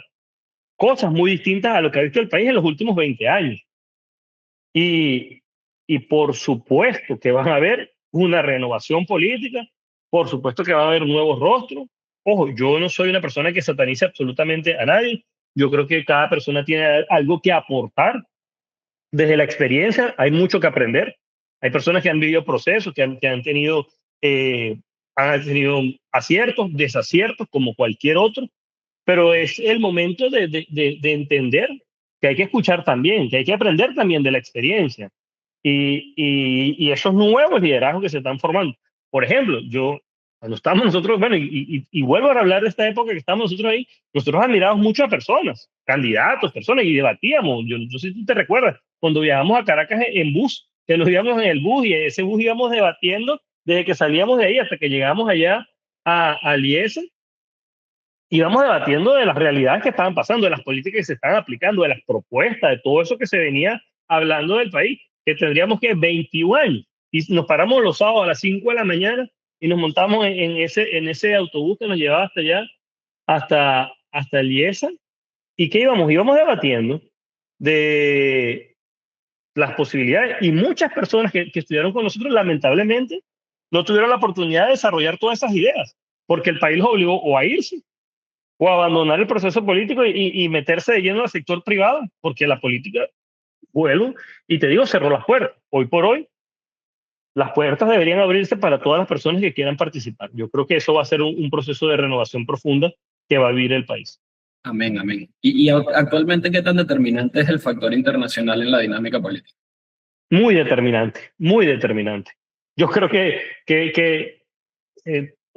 cosas muy distintas a lo que ha visto el país en los últimos 20 años. Y, y por supuesto que van a haber una renovación política, por supuesto que va a haber nuevos rostros. Ojo, yo no soy una persona que satanice absolutamente a nadie. Yo creo que cada persona tiene algo que aportar. Desde la experiencia hay mucho que aprender. Hay personas que han vivido procesos, eh, han tenido aciertos, desaciertos, como cualquier otro, pero es el momento de entender que hay que escuchar también, que hay que aprender también de la experiencia y esos nuevos liderazgos que se están formando. Por ejemplo, cuando estamos nosotros, bueno, y vuelvo a hablar de esta época que estamos nosotros ahí, nosotros admiramos mucho a personas, candidatos, personas, y debatíamos. Yo no sé si tú te recuerdas, cuando viajamos a Caracas en bus, que nos íbamos en el bus y ese bus íbamos debatiendo desde que salíamos de ahí hasta que llegamos allá a Liesa, íbamos debatiendo de las realidades que estaban pasando, de las políticas que se estaban aplicando, de las propuestas, de todo eso que se venía hablando del país, que tendríamos que 21 años. Y nos paramos los sábados a las 5 de la mañana y nos montamos en ese autobús que nos llevaba hasta allá, hasta Liesa. ¿Y qué íbamos? Íbamos debatiendo de las posibilidades. Y muchas personas que estudiaron con nosotros, lamentablemente, no tuvieron la oportunidad de desarrollar todas esas ideas, porque el país los obligó o a irse o abandonar el proceso político y meterse de lleno al sector privado, porque la política, vuelvo, y te digo, cerró las puertas. Hoy por hoy, las puertas deberían abrirse para todas las personas que quieran participar. Yo creo que eso va a ser un proceso de renovación profunda que va a vivir el país. Amén, amén. Y actualmente, ¿qué tan determinante es el factor internacional en la dinámica política? Muy determinante, muy determinante. Yo creo que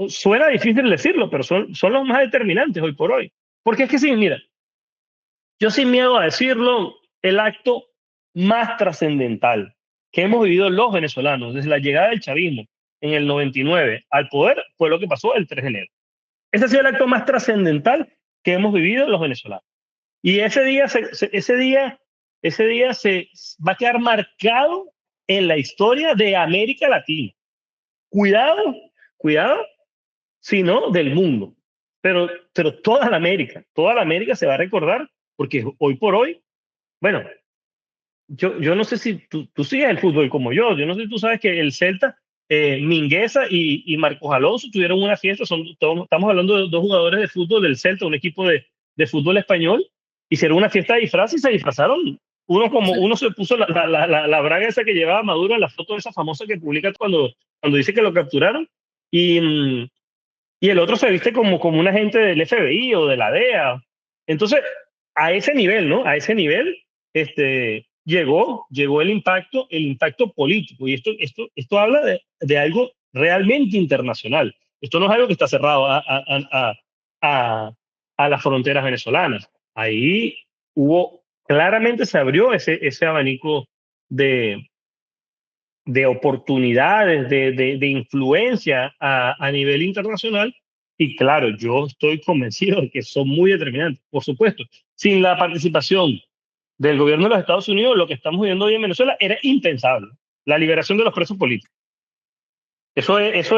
suena difícil decirlo, pero son los más determinantes hoy por hoy. Porque es que sí, mira, yo sin miedo a decirlo, el acto más trascendental que hemos vivido los venezolanos desde la llegada del chavismo en el 99 al poder fue lo que pasó el 3 de enero. Ese ha sido el acto más trascendental que hemos vivido los venezolanos. Y ese día se va a quedar marcado en la historia de América Latina. Cuidado, sino del mundo. Pero toda la América se va a recordar, porque hoy por hoy, bueno, yo no sé si tú sigues el fútbol como yo no sé si tú sabes que el Celta, Mingueza y Marcos Alonso tuvieron una fiesta, estamos hablando de 2 jugadores de fútbol del Celta, un equipo de fútbol español, hicieron una fiesta de disfraz y se disfrazaron. Uno se puso la braga esa que llevaba Maduro en la foto esa famosa que publica cuando dice que lo capturaron, y el otro se viste como un agente del FBI o de la DEA. Entonces, a ese nivel, ¿no? A ese nivel, llegó el impacto político. Y esto habla de algo realmente internacional. Esto no es algo que está cerrado a las fronteras venezolanas. Ahí claramente se abrió ese abanico de oportunidades, de influencia a nivel internacional. Y claro, yo estoy convencido de que son muy determinantes. Por supuesto, sin la participación del gobierno de los Estados Unidos, lo que estamos viviendo hoy en Venezuela era impensable. La liberación de los presos políticos. Ese es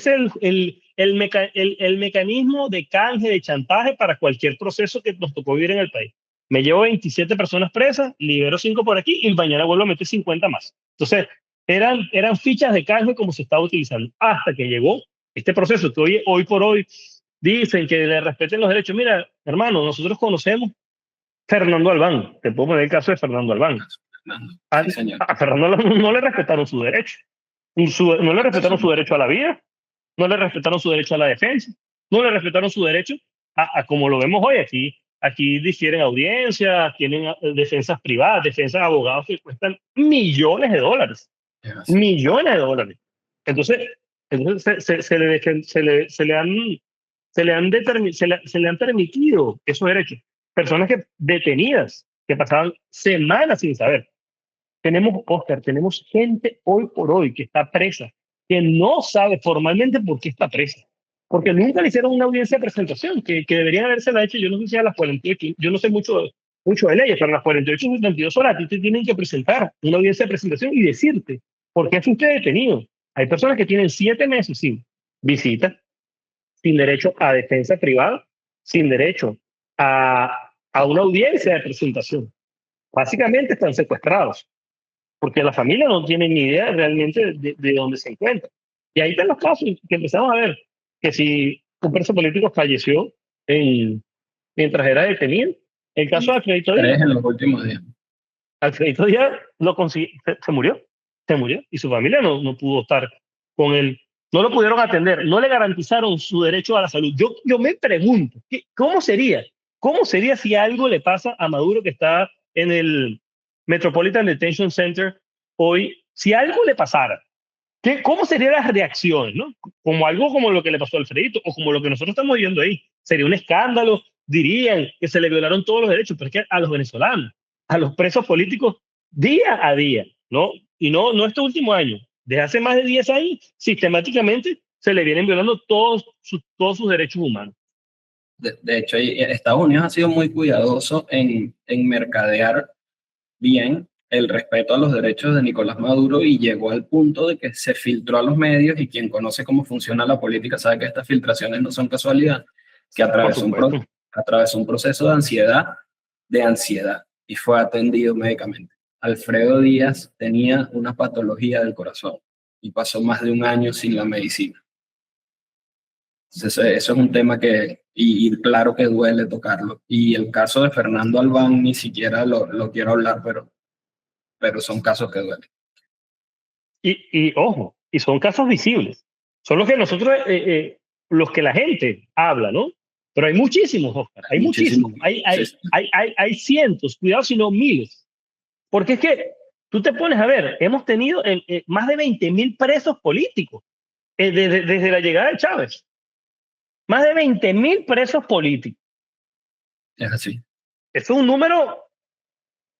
el mecanismo de canje, de chantaje para cualquier proceso que nos tocó vivir en el país. Me llevo 27 personas presas, libero 5 por aquí y mañana vuelvo a meter 50 más. Entonces, eran fichas de canje como se estaba utilizando hasta que llegó este proceso que hoy por hoy dicen que le respeten los derechos. Mira, hermano, nosotros conocemos Fernando Albán. Te puedo poner el caso de Fernando Albán. Sí, señor. A Fernando Albán no le respetaron su derecho. No le respetaron su derecho a la vida, no le respetaron su derecho a la defensa, no le respetaron su derecho a como lo vemos hoy aquí. Aquí difieren audiencias, tienen defensas privadas, defensas de abogados que cuestan millones de dólares. Millones de dólares. Entonces se le han permitido esos derechos. personas detenidas, que pasaban semanas sin saber. Oscar, tenemos gente hoy por hoy que está presa, que no sabe formalmente por qué está presa. Porque nunca le hicieron una audiencia de presentación, que deberían habérsela hecho, yo no sé si a las 48, yo no sé mucho de leyes, pero a las 48 o 72 horas a ti te tienen que presentar una audiencia de presentación y decirte por qué es usted detenido. Hay personas que tienen 7 meses sin visita, sin derecho a defensa privada, sin derecho a una audiencia de presentación. Básicamente están secuestrados, porque la familia no tiene ni idea realmente de dónde se encuentra. Y ahí están los casos que empezamos a ver, que si un preso político falleció mientras era detenido, el caso de Alfredito 3 Díaz. en los últimos días. Alfredito Díaz se murió, y su familia no pudo estar con él, no lo pudieron atender, no le garantizaron su derecho a la salud. Yo me pregunto, ¿cómo sería si algo le pasa a Maduro, que está en el Metropolitan Detention Center hoy? Si algo le pasara, ¿cómo serían las reacciones, ¿no? Como algo como lo que le pasó a Alfredito, o como lo que nosotros estamos viendo ahí. Sería un escándalo, dirían que se le violaron todos los derechos, pero es que a los venezolanos, a los presos políticos, día a día, ¿no? Y no este último año, desde hace más de 10 años, sistemáticamente se le vienen violando todos sus derechos humanos. De hecho, Estados Unidos ha sido muy cuidadoso en mercadear bien el respeto a los derechos de Nicolás Maduro, y llegó al punto de que se filtró a los medios, y quien conoce cómo funciona la política sabe que estas filtraciones no son casualidad, que atravesó un proceso de ansiedad, y fue atendido médicamente. Alfredo Díaz tenía una patología del corazón y pasó más de un año sin la medicina. Entonces, eso es un tema y claro que duele tocarlo. Y el caso de Fernando Albán ni siquiera lo quiero hablar, pero son casos que duelen. Y ojo, y son casos visibles. Son los que nosotros, los que la gente habla, ¿no? Pero hay muchísimos, Oscar, hay muchísimos. Hay cientos, cuidado si no miles. Porque es que tú te pones a ver, hemos tenido más de 20.000 presos políticos desde la llegada de Chávez. Más de 20.000 presos políticos. Es así. Eso es un número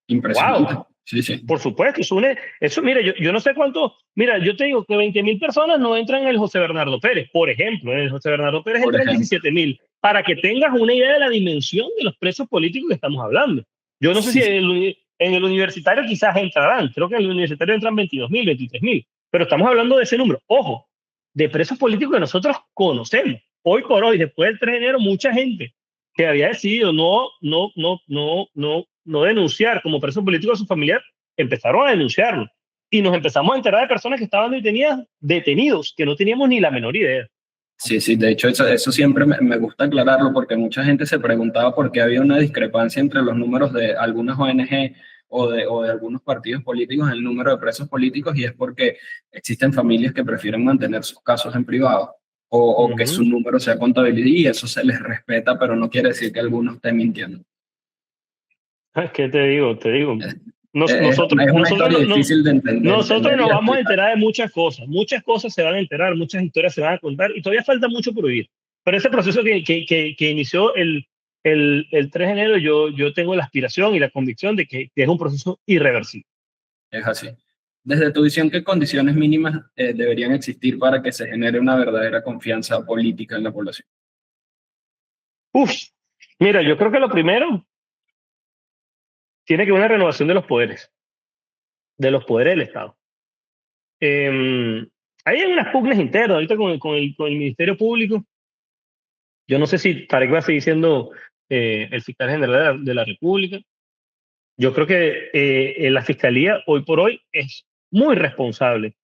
impresionante. Wow. Sí, sí. Por supuesto, mira, yo no sé cuánto, mira, yo te digo que 20.000 personas no entran en el José Bernardo Pérez, por ejemplo. En el José Bernardo Pérez entran 17.000, para que tengas una idea de la dimensión de los presos políticos que estamos hablando. Yo no sé si en el universitario quizás entrarán, creo que en el universitario entran 22.000, 23.000, pero estamos hablando de ese número. Ojo, de presos políticos que nosotros conocemos. Hoy por hoy, después del 3 de enero, mucha gente que había decidido no denunciar como preso político a su familiar, empezaron a denunciarlo. Y nos empezamos a enterar de personas que estaban detenidos, que no teníamos ni la menor idea. Sí, sí, de hecho eso siempre me gusta aclararlo, porque mucha gente se preguntaba por qué había una discrepancia entre los números de algunas ONG o de algunos partidos políticos en el número de presos políticos, y es porque existen familias que prefieren mantener sus casos en privado, o que su número sea contabilizado, y eso se les respeta, pero no quiere decir que alguno esté mintiendo. ¿Qué te digo? Nosotros es una historia difícil de entender. Nosotros nos vamos a enterar de muchas cosas se van a enterar, muchas historias se van a contar, y todavía falta mucho por vivir. Pero ese proceso que inició el 3 de enero, yo tengo la aspiración y la convicción de que es un proceso irreversible. Es así. Desde tu visión, ¿qué condiciones mínimas deberían existir para que se genere una verdadera confianza política en la población? Mira, yo creo que lo primero tiene que haber una renovación de los poderes del Estado. Hay unas pugnas internas ahorita con el Ministerio Público. Yo no sé si Tarek va a seguir siendo el fiscal general de la República. Yo creo que la Fiscalía hoy por hoy es muy responsable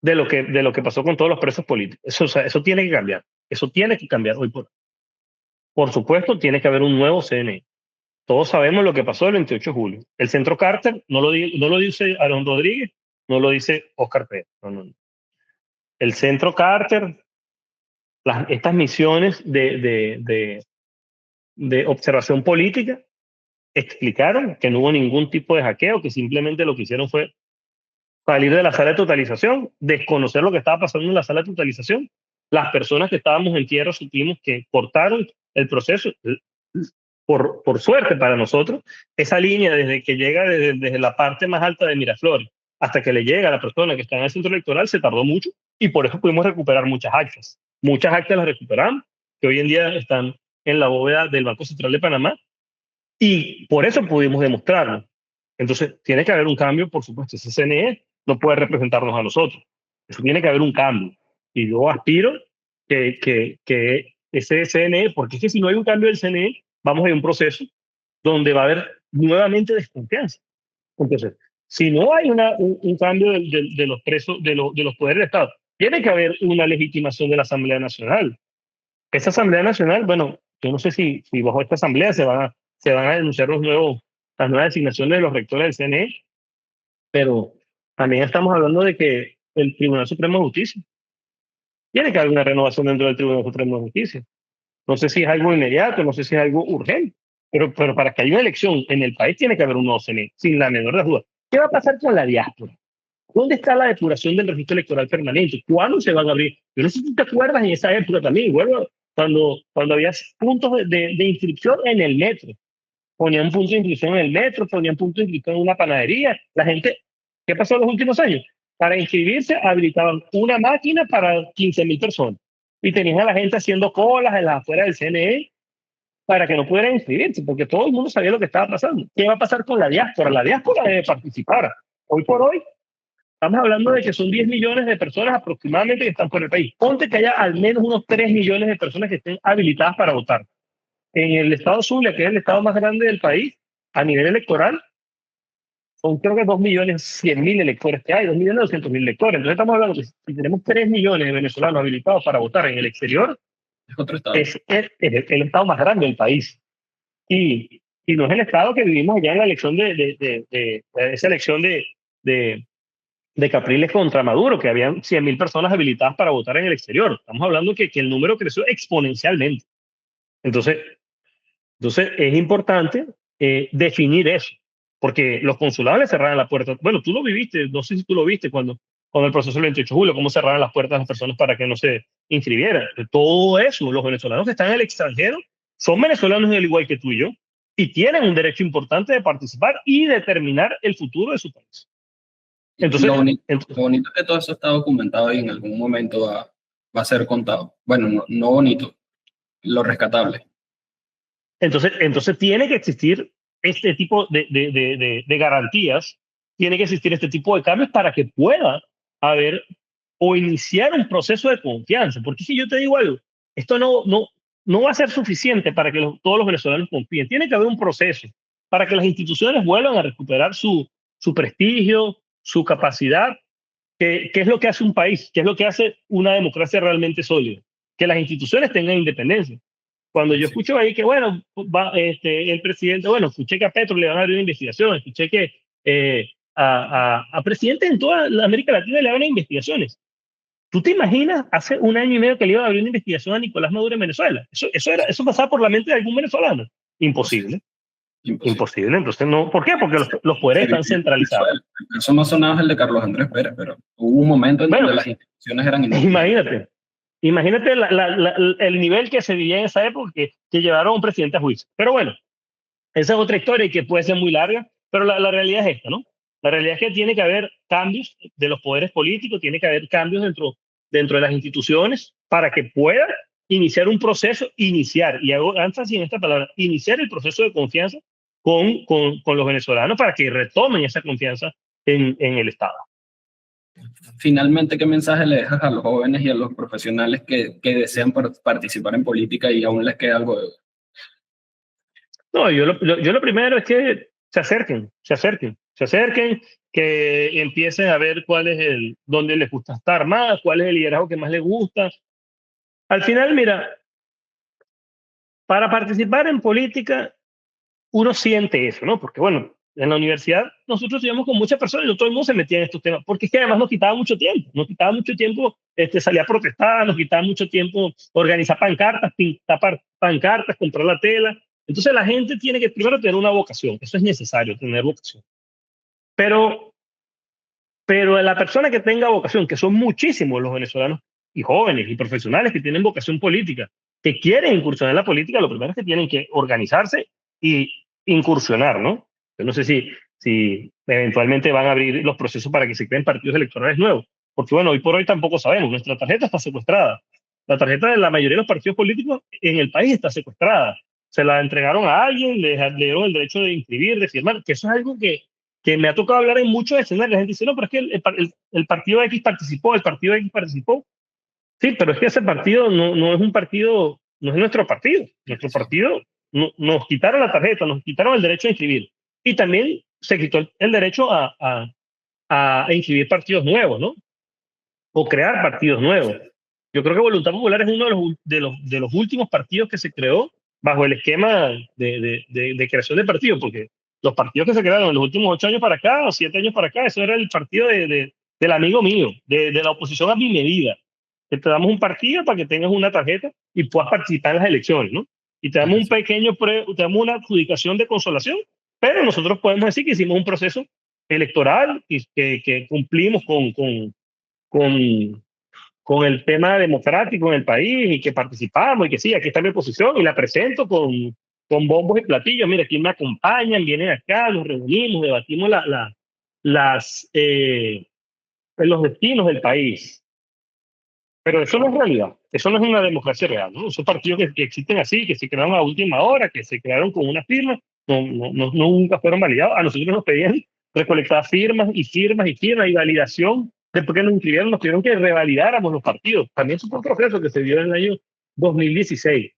de lo que pasó con todos los presos políticos. Eso tiene que cambiar. Eso tiene que cambiar hoy por hoy. Por supuesto, tiene que haber un nuevo CNE. Todos sabemos lo que pasó el 28 de julio. El Centro Carter no lo dice Aaron Rodríguez, no lo dice Oscar Pérez. No. El Centro Carter, estas misiones de observación política explicaron que no hubo ningún tipo de hackeo, que simplemente lo que hicieron fue salir de la sala de totalización, desconocer lo que estaba pasando en la sala de totalización. Las personas que estábamos en tierra supimos que cortaron el proceso. por suerte para nosotros, esa línea desde que llega desde la parte más alta de Miraflores hasta que le llega a la persona que está en el centro electoral se tardó mucho y por eso pudimos recuperar muchas actas. Muchas actas las recuperamos, que hoy en día están en la bóveda del Banco Central de Panamá y por eso pudimos demostrarlo. Entonces, tiene que haber un cambio, por supuesto. Ese CNE no puede representarnos a nosotros. Eso tiene que haber un cambio. Y yo aspiro que ese CNE, porque es que si no hay un cambio del CNE, vamos a ir a un proceso donde va a haber nuevamente desconfianza. Entonces, si no hay un cambio de los presos, de los poderes del Estado, tiene que haber una legitimación de la Asamblea Nacional. Esa Asamblea Nacional, bueno, yo no sé si bajo esta Asamblea se van a denunciar las nuevas designaciones de los rectores del CNE, pero también estamos hablando de que el Tribunal Supremo de Justicia tiene que haber una renovación dentro del Tribunal Supremo de Justicia. No sé si es algo inmediato, no sé si es algo urgente, pero para que haya una elección en el país tiene que haber un nuevo CNE, sin la menor de duda. ¿Qué va a pasar con la diáspora? ¿Dónde está la depuración del registro electoral permanente? ¿Cuándo se van a abrir? Yo no sé si te acuerdas en esa época también, bueno, cuando había puntos de inscripción en el metro. Ponían punto de inscripción en el metro, ponían punto de inscripción en una panadería. La gente, ¿qué pasó en los últimos años? Para inscribirse habilitaban una máquina para 15.000 personas y tenían a la gente haciendo colas en las afueras del CNE para que no pudieran inscribirse, porque todo el mundo sabía lo que estaba pasando. ¿Qué va a pasar con la diáspora? La diáspora debe participar. Hoy por hoy estamos hablando de que son 10 millones de personas aproximadamente que están por el país. Ponte que haya al menos unos 3 millones de personas que estén habilitadas para votar. En el estado Zulia, que es el estado más grande del país, a nivel electoral, son creo que 2.100.000 electores que hay, 2.200.000 electores. Entonces estamos hablando que si tenemos 3 millones de venezolanos habilitados para votar en el exterior, Es otro estado. es el estado más grande del país. Y no es el estado que vivimos allá en la elección esa elección de Capriles contra Maduro, que habían 100.000 personas habilitadas para votar en el exterior. Estamos hablando que el número creció exponencialmente. Entonces es importante definir eso, porque los consulados le cerraron la puerta. Bueno, tú lo viviste, no sé si tú lo viste cuando el proceso del 28 de julio, cómo cerraron las puertas a las personas para que no se inscribieran. Todo eso, los venezolanos que están en el extranjero son venezolanos al igual que tú y yo, y tienen un derecho importante de participar y determinar el futuro de su país. Entonces, lo bonito es que todo eso está documentado y en algún momento va a ser contado. Bueno, no bonito, lo rescatable. Entonces tiene que existir este tipo de garantías, tiene que existir este tipo de cambios para que pueda haber o iniciar un proceso de confianza. Porque si yo te digo algo, esto no va a ser suficiente para que todos los venezolanos confíen. Tiene que haber un proceso para que las instituciones vuelvan a recuperar su prestigio, su capacidad, que es lo que hace un país, que es lo que hace una democracia realmente sólida, que las instituciones tengan independencia. Cuando yo escucho ahí que, bueno, el presidente, bueno, escuché que a Petro le van a abrir una investigación, escuché que a presidentes en toda la América Latina le van a investigaciones. ¿Tú te imaginas hace un año y medio que le iban a abrir una investigación a Nicolás Maduro en Venezuela? Eso pasaba por la mente de algún venezolano. Imposible. Imposible. Entonces, no. ¿Por qué? Porque los poderes están centralizados. Eso no sonaba es el de Carlos Andrés Pérez, pero hubo un momento en donde las instituciones eran inútiles. Imagínate el nivel que se vivía en esa época que llevaron a un presidente a juicio. Pero bueno, esa es otra historia y que puede ser muy larga, pero la realidad es esta, ¿no? La realidad es que tiene que haber cambios de los poderes políticos, tiene que haber cambios dentro de las instituciones para que pueda iniciar un proceso, y hago énfasis en esta palabra, iniciar el proceso de confianza con los venezolanos para que retomen esa confianza en el Estado. Finalmente, ¿qué mensaje le dejas a los jóvenes y a los profesionales que desean participar en política y aún les queda algo de... No, yo lo primero es que se acerquen, que empiecen a ver dónde les gusta estar más, cuál es el liderazgo que más les gusta. Al final, mira, para participar en política, uno siente eso, ¿no? Porque, bueno, en la universidad nosotros íbamos con muchas personas y no todo el mundo se metía en estos temas, porque es que además nos quitaba mucho tiempo salir a protestar, nos quitaba mucho tiempo organizar pancartas, pintar pancartas, comprar la tela. Entonces la gente tiene que primero tener una vocación, eso es necesario, tener vocación. Pero la persona que tenga vocación, que son muchísimos los venezolanos y jóvenes y profesionales que tienen vocación política, que quieren incursionar en la política, lo primero es que tienen que organizarse y incursionar, ¿no? Yo no sé si eventualmente van a abrir los procesos para que se creen partidos electorales nuevos, porque bueno, hoy por hoy tampoco sabemos, nuestra tarjeta está secuestrada. La tarjeta de la mayoría de los partidos políticos en el país está secuestrada. Se la entregaron a alguien, le dieron el derecho de inscribir, de firmar, que eso es algo que me ha tocado hablar en muchos escenarios. La gente dice, no, pero es que el partido X participó, el partido X participó. Sí, pero es que ese partido no es un partido, no es nuestro partido. Nuestro partido nos quitaron la tarjeta, nos quitaron el derecho a inscribir. Y también se quitó el derecho a inscribir partidos nuevos, ¿no? O crear partidos nuevos. Yo creo que Voluntad Popular es uno de los últimos partidos que se creó bajo el esquema de creación de partidos, porque los partidos que se crearon en los últimos 8 años para acá o 7 años para acá, eso era el partido del amigo mío, de la oposición a mi medida. Que te damos un partido para que tengas una tarjeta y puedas participar en las elecciones, ¿no? Y te damos te damos una adjudicación de consolación, pero nosotros podemos decir que hicimos un proceso electoral y que cumplimos con, con el tema democrático en el país y que participamos y que sí, aquí está mi posición y la presento con bombos y platillos. Mira, aquí me acompañan, vienen acá, nos reunimos, debatimos los destinos del país. Pero eso no es realidad, eso no es una democracia real, ¿no? Esos partidos que existen así, que se crearon a última hora, que se crearon con una firma, nunca fueron validados. A nosotros nos pedían recolectar firmas y firmas y firmas y validación. Después que nos inscribieron, nos pidieron que revalidáramos los partidos. También eso fue un proceso que se dio en el año 2016.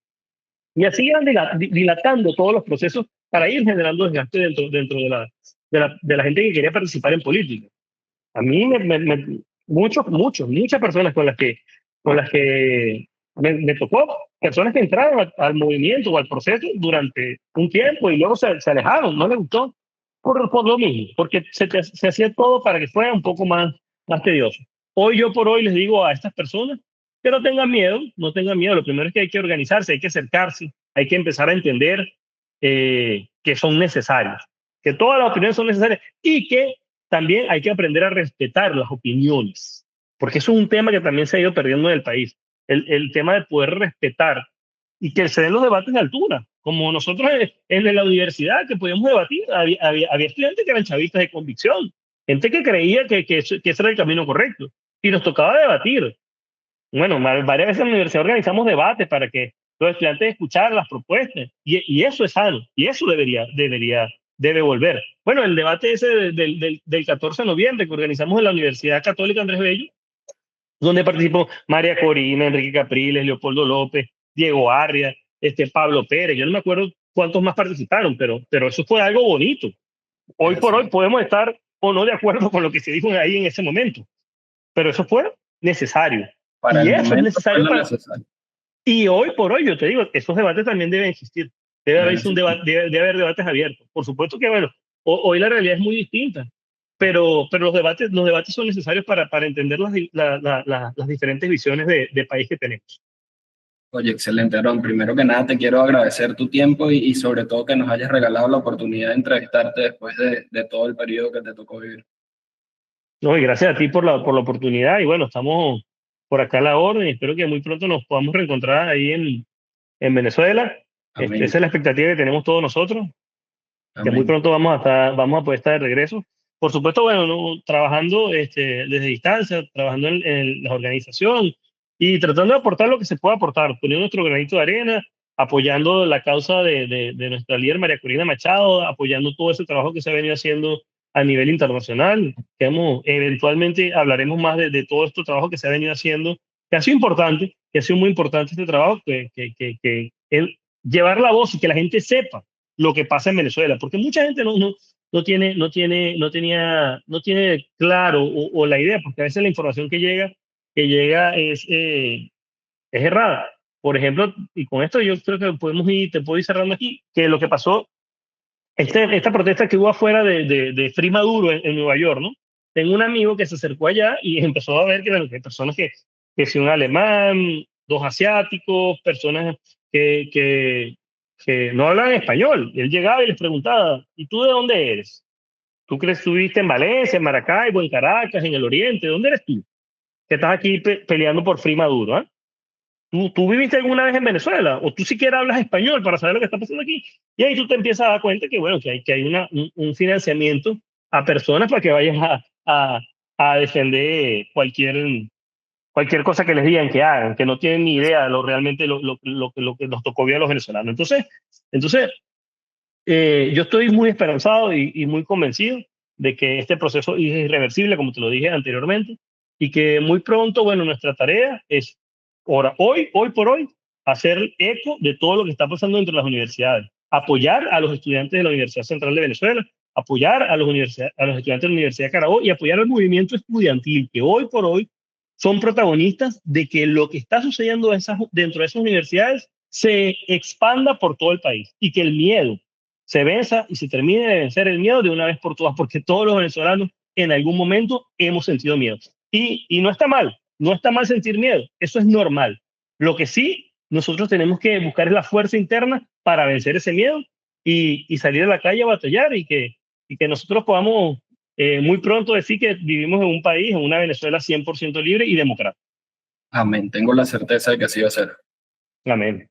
Y así iban dilatando todos los procesos para ir generando desgaste dentro de la gente que quería participar en política. A mí muchas personas con las que me tocó, personas que entraron al movimiento o al proceso durante un tiempo y luego se alejaron, no les gustó por lo mismo, porque se hacía todo para que fuera un poco más tedioso. Hoy yo por hoy les digo a estas personas que no tengan miedo, no tengan miedo. Lo primero es que hay que organizarse, hay que acercarse, hay que empezar a entender que son necesarios, que todas las opiniones son necesarias y que también hay que aprender a respetar las opiniones, porque eso es un tema que también se ha ido perdiendo en el país, el tema de poder respetar y que se den los debates de altura, como nosotros en la universidad que podíamos debatir, había estudiantes que eran chavistas de convicción, gente que creía que ese era el camino correcto, y nos tocaba debatir. Bueno, varias veces en la universidad organizamos debates para que los estudiantes escucharan las propuestas, y eso es sano, y eso debe volver. Bueno, el debate ese del 14 de noviembre que organizamos en la Universidad Católica Andrés Bello, donde participó María Corina, Enrique Capriles, Leopoldo López, Diego Arria, Pablo Pérez. Yo no me acuerdo cuántos más participaron, pero eso fue algo bonito. Hoy por hoy podemos estar o no de acuerdo con lo que se dijo ahí en ese momento, pero eso fue necesario. Para y el eso es necesario momento fue necesario. Y hoy por hoy, yo te digo, esos debates también deben existir. Debe haber debates abiertos. Por supuesto que, bueno, hoy la realidad es muy distinta, pero los debates son necesarios para entender las diferentes visiones de país que tenemos. Oye, excelente, Aaron. Primero que nada, te quiero agradecer tu tiempo y sobre todo que nos hayas regalado la oportunidad de entrevistarte después de todo el periodo que te tocó vivir. No, y gracias a ti por la oportunidad. Y bueno, estamos por acá a la orden. Espero que muy pronto nos podamos reencontrar ahí en Venezuela. Esa es la expectativa que tenemos todos nosotros. Amén. Que muy pronto vamos a poder estar de regreso. Por supuesto, bueno, trabajando desde distancia, trabajando en la organización y tratando de aportar lo que se pueda aportar, poniendo nuestro granito de arena, apoyando la causa de nuestra líder María Corina Machado, apoyando todo ese trabajo que se ha venido haciendo a nivel internacional. Eventualmente hablaremos más de todo este trabajo que se ha venido haciendo, que ha sido importante, que ha sido muy importante este trabajo, que llevar la voz y que la gente sepa lo que pasa en Venezuela, porque mucha gente no tiene claro o la idea, porque a veces la información que llega es errada. Por ejemplo, y con esto yo creo que te puedo ir cerrando aquí, que lo que pasó, esta protesta que hubo afuera de Free Maduro en Nueva York, ¿no? Tengo un amigo que se acercó allá y empezó a ver que hay personas que si un alemán, 2 asiáticos, personas que no hablan español. Él llegaba y les preguntaba, ¿y tú de dónde eres? ¿Tú crees que estuviste en Valencia, en Maracaibo, en Caracas, en el Oriente? ¿Dónde eres tú? Que estás aquí peleando por Free Maduro, ¿eh? ¿Tú viviste alguna vez en Venezuela? ¿O tú siquiera hablas español para saber lo que está pasando aquí? Y ahí tú te empiezas a dar cuenta que, bueno, que hay un financiamiento a personas para que vayan a defender cualquier cosa que les digan que hagan, que no tienen ni idea de realmente lo que nos tocó vivir a los venezolanos. Entonces yo estoy muy esperanzado y muy convencido de que este proceso es irreversible, como te lo dije anteriormente, y que muy pronto, bueno, nuestra tarea es, hoy por hoy, hacer eco de todo lo que está pasando entre las universidades, apoyar a los estudiantes de la Universidad Central de Venezuela, apoyar a los estudiantes de la Universidad de Carabobo y apoyar al movimiento estudiantil, que hoy por hoy son protagonistas de que lo que está sucediendo dentro de esas universidades se expanda por todo el país y que el miedo se venza y se termine de vencer el miedo de una vez por todas, porque todos los venezolanos en algún momento hemos sentido miedo. Y no está mal, no está mal sentir miedo, eso es normal. Lo que sí, nosotros tenemos que buscar es la fuerza interna para vencer ese miedo y salir a la calle a batallar y que nosotros podamos muy pronto decir que vivimos en un país, en una Venezuela 100% libre y democrática. Amén. Tengo la certeza de que así va a ser. Amén.